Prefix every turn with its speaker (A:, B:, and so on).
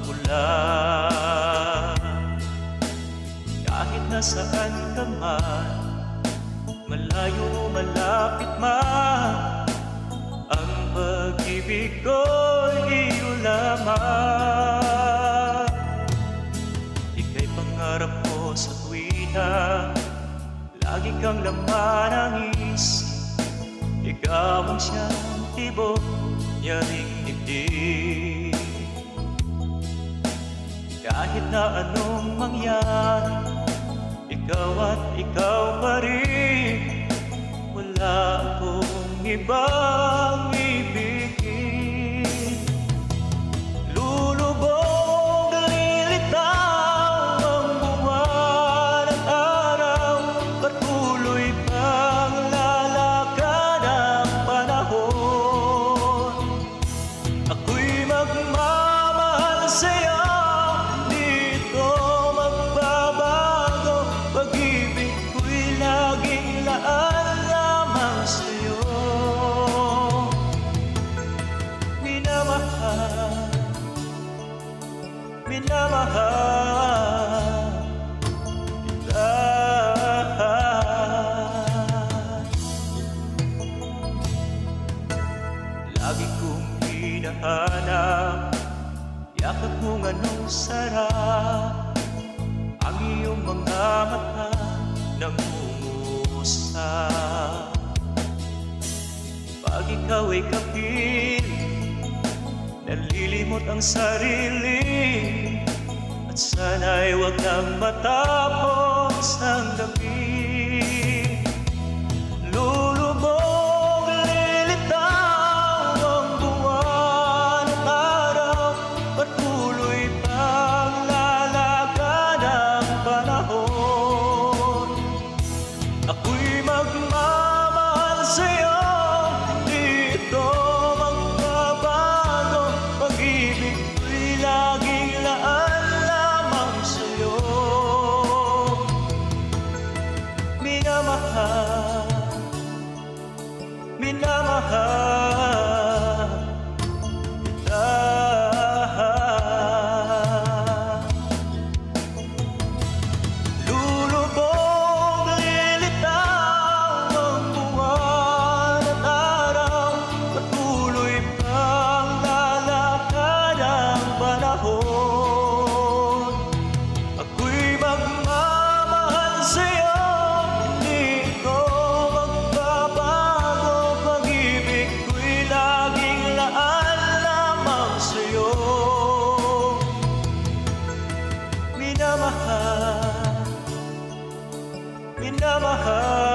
A: ulan. Kahit nasaan ka man, malayo o malapit man, ang pag-ibig ko'y iyo lamang. Ika'y pangarap ko sa tuwina, lagi kang laman ang isip. Ikaw ang siyang tibok, nyaring dibdib. Kahit na anong mangyari, ikaw at ikaw pa rin. Wala akong ibang ibigin. Lulubog, lilitaw ang buwan at araw, patuloy pang lalakad ang panahon. Ako'y magmamahal sa'yo, minamahal kita. Lagi kong hinahanap yakap mong anong sarap, ang iyong mga mata nangungusap. Pag ikaw ay kapiling, nalilimot ang sarili, at sana'y huwag nang matapos ang gabi. Lulubog, lilitaw ang buwan at araw, patuloy pang lalakad ang panahon. Ako'y magmamahal sa'yo, minamahal kita. Lulubog, lilitaw ang buwan at araw, patuloy pang lalakad ang panahon. Ako'y magmamahal sa'yo, minamahal, minamahal.